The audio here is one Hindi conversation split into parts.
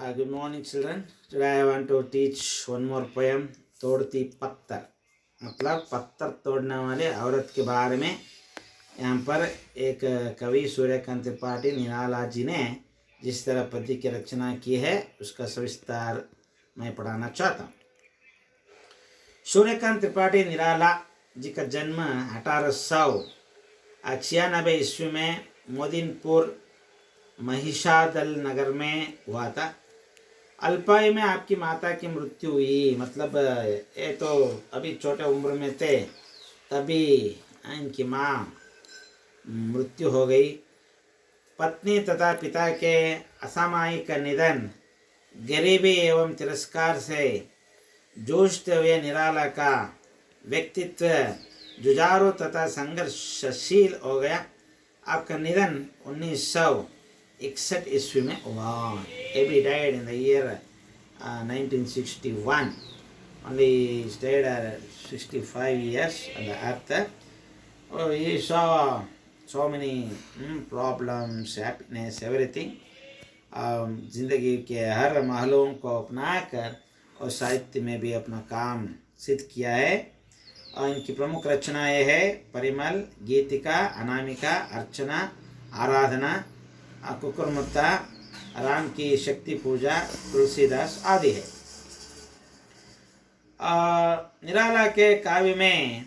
Good morning, children. Today I want to teach one more poem, तोड़ती पत्थर। मतलब पत्थर तोड़ने वाले औरत के बारे में यहाँ पर एक कवि सूर्यकांत त्रिपाठी निराला जी ने जिस तरह पद्य की रचना की है उसका सविस्तार मैं पढ़ाना चाहता हूँ। सूर्यकांत त्रिपाठी निराला जी का जन्म 1896 ईस्वी में मोदीनपुर महिषादल नगर में हुआ था। अल्पायु में आपकी माता की मृत्यु हुई। मतलब ये तो अभी छोटे उम्र में थे, तभी इनकी माँ मृत्यु हो गई। पत्नी तथा पिता के असामयिक निधन, गरीबी एवं तिरस्कार से जूझते हुए निराला का व्यक्तित्व जुझारू तथा संघर्षशील हो गया। आपका निधन 1961 ईस्वी में हुआ। He died in the year 1961. Only stayed 65 years on the earth. He saw so many problems, happiness, everything. जिंदगी के हर महलों को अपनाकर और साहित्य में भी अपना काम सिद्ध किया है। और इनकी प्रमुख रचनाएं है परिमल, गीतिका, अनामिका, अर्चना, आराधना, कुकुरमुत्ता, राम की शक्ति पूजा, तुलसीदास आदि है। निराला के काव्य में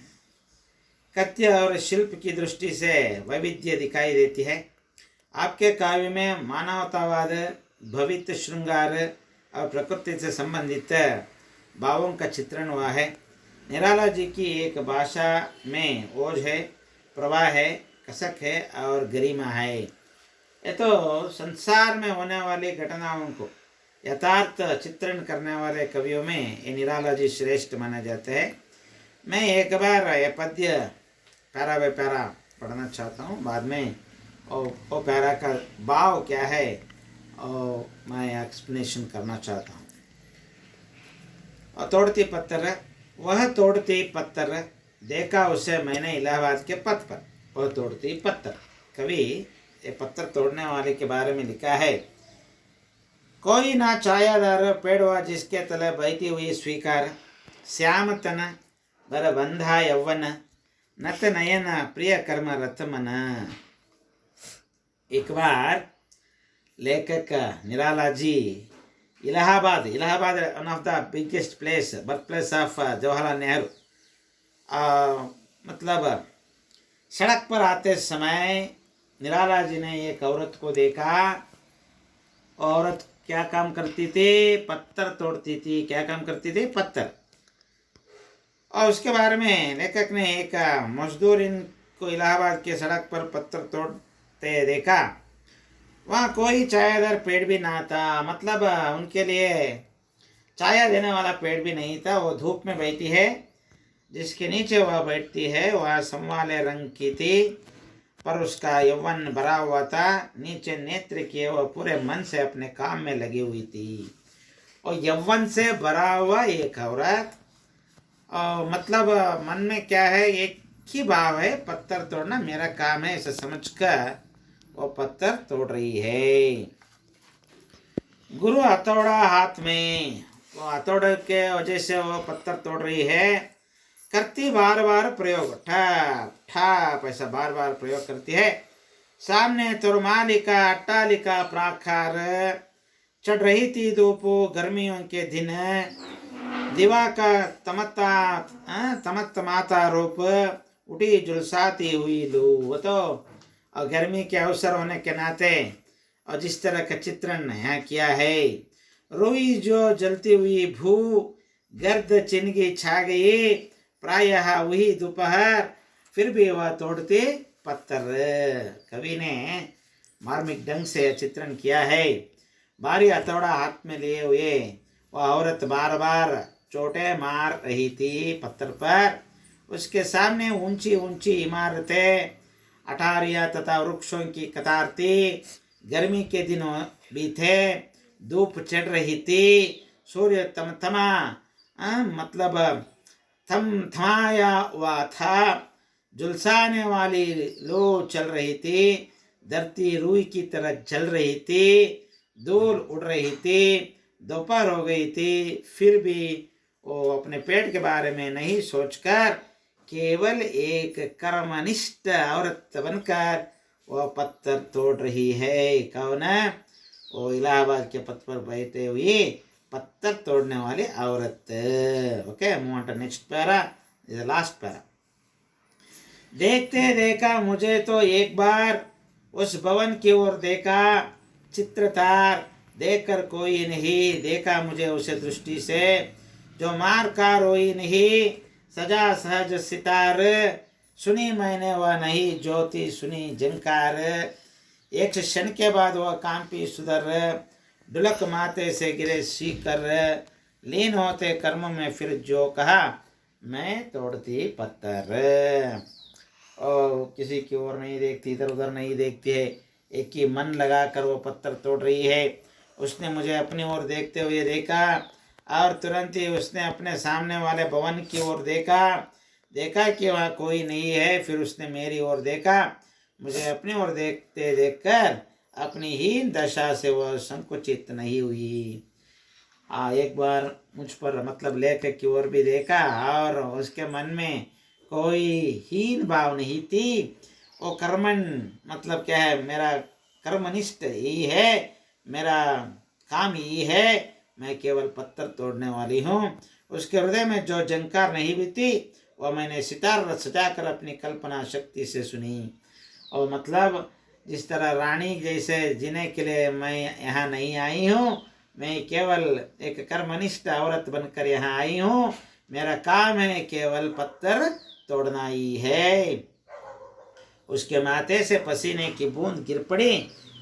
कथ्य और शिल्प की दृष्टि से वैविध्य दिखाई देती है। आपके काव्य में मानवतावाद, भवित श्रृंगार और प्रकृति से संबंधित भावों का चित्रण हुआ है। निराला जी की एक भाषा में ओज है, प्रवाह है, कसक है और गरिमा है। ये तो संसार में होने वाली घटनाओं को यथार्थ चित्रण करने वाले कवियों में ये निराला जी श्रेष्ठ माने जाते हैं। मैं एक बार यह पद्य पैरा बाय पैरा पढ़ना चाहता हूँ। बाद में वो पैरा का भाव क्या है और मैं एक्सप्लेनेशन करना चाहता हूँ। और तोड़ती पत्थर, वह तोड़ती पत्थर, देखा उसे मैंने इलाहाबाद के पथ पर। वह तोड़ती पत्थर, कवि ये पत्थर तोड़ने वाले के बारे में लिखा है। कोई ना छायादार पेड़ हुआ जिसके तले बहती हुई स्वीकार, श्याम तन बर बंधा यौवन, नत नयन प्रिय कर्म रथ मन। एक बार लेखक Nirala ji Allahabad one of the biggest place, birth place of Jawaharlal Nehru, मतलब सड़क पर आते समय निराला जी ने एक औरत को देखा। औरत क्या काम करती थी? पत्थर तोड़ती थी। क्या काम करती थी? पत्थर। और उसके बारे में लेखक ने एक मजदूर इनको इलाहाबाद के सड़क पर पत्थर तोड़ते देखा। वहाँ कोई छायादार पेड़ भी ना था। मतलब उनके लिए छाया देने वाला पेड़ भी नहीं था। वो धूप में बैठी है, जिसके नीचे वह बैठती है वह संवाले रंग की थी, पर उसका यौवन भरा हुआ था। नीचे नेत्र किए वह पूरे मन से अपने काम में लगी हुई थी। और यौवन से भरा हुआ एक औरत, मतलब मन में क्या है? एक ही भाव है, पत्थर तोड़ना मेरा काम है, ऐसा समझकर वो पत्थर तोड़ रही है। गुरु हथौड़ा हाथ में, वो हथौड़े के वजह से वो पत्थर तोड़ रही है। करती बार बार प्रयोग, ठप ठप ऐसा बार बार प्रयोग करती है। सामने तुरमालिका अट्टालिका प्राकार, चढ़ रही थी धूप गर्मियों के दिन। दिवा का तमत्तमाता रूप, उठी झुलसाती हुई लू। वो तो गर्मी के अवसर होने के नाते और जिस तरह का चित्रण यहाँ किया है। रुई जो जलती हुई भू, गर्द चिनगी छा गई, प्रायः वही दोपहर, फिर भी वह तोड़ते पत्थर। कवि ने मार्मिक ढंग से चित्रण किया है। भारी हथौड़ा हाथ में लिए हुए वह औरत बार बार चोटें मार रही थी पत्थर पर। उसके सामने ऊंची ऊंची इमारतें, अटारियां तथा वृक्षों की कतार थी। गर्मी के दिनों भी थे, धूप चढ़ रही थी, सूर्य तमतमा मतलब थमाया हुआ था। झुलसाने वाली लू चल रही थी, धरती रूई की तरह जल रही थी। धूल उड़ रही थी, दोपहर हो गई थी, फिर भी वो अपने पेट के बारे में नहीं सोचकर केवल एक कर्मनिष्ठ औरत बनकर वो पत्थर तोड़ रही है। कौन है? वो इलाहाबाद के पत्थर पर बैठे हुए पत्थर तोड़ने वाली औरत। Okay, move on to next para, last para. देखते देखा मुझे तो एक बार उस भवन की ओर देखा, चित्रतार देखकर कोई नहीं देखा मुझे उसे दृष्टि से, जो मार का रोई नहीं, सजा सहज सितार, सुनी मैंने वह नहीं ज्योति सुनी झंकार। एक क्षण के बाद वह कांपी सुधर, ढुलक माथे से गिरे सीकर, लीन होते कर्म में फिर जो कहा, मैं तोड़ती पत्थर। और किसी की ओर नहीं देखती, इधर उधर नहीं देखती है, एक ही मन लगाकर वो पत्थर तोड़ रही है। उसने मुझे अपनी ओर देखते हुए देखा और तुरंत ही उसने अपने सामने वाले भवन की ओर देखा कि वहाँ कोई नहीं है। फिर उसने मेरी ओर देखा, मुझे अपनी ओर देखते देखकर अपनी हीन दशा से वह संकुचित नहीं हुई। एक बार मुझ पर मतलब लेखक की ओर भी देखा और उसके मन में कोई हीन भाव नहीं थी। वो कर्मन मतलब क्या है, मेरा कर्मनिष्ठ ही है, मेरा काम ही है, मैं केवल पत्थर तोड़ने वाली हूँ। उसके हृदय में जो झंकार नहीं भी थी वह मैंने सितार सजाकर अपनी कल्पना शक्ति से सुनी। और मतलब जिस तरह रानी जैसे जीने के लिए मैं यहाँ नहीं आई हूँ, मैं केवल एक कर्मनिष्ठ औरत बनकर यहाँ आई हूँ, मेरा काम है केवल पत्थर तोड़ना ही है। उसके माथे से पसीने की बूंद गिर पड़ी।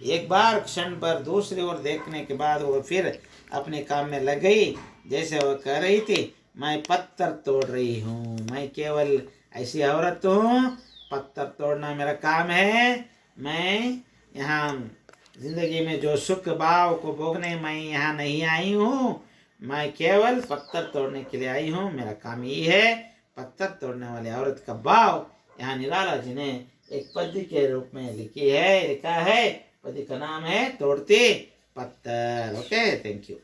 एक बार क्षण पर दूसरी ओर देखने के बाद वो फिर अपने काम में लग गई। जैसे वह कह रही थी, मैं पत्थर तोड़ रही हूँ, मैं केवल ऐसी औरत हूँ, पत्थर तोड़ना मेरा काम है। मैं यहाँ जिंदगी में जो सुख भाव को भोगने मैं यहाँ नहीं आई हूँ, मैं केवल पत्थर तोड़ने के लिए आई हूँ, मेरा काम ये है। पत्थर तोड़ने वाली औरत का भाव यहाँ निराला जी ने एक पद्य के रूप में लिखा है। पद्य का नाम है तोड़ती पत्थर। Okay, thank you.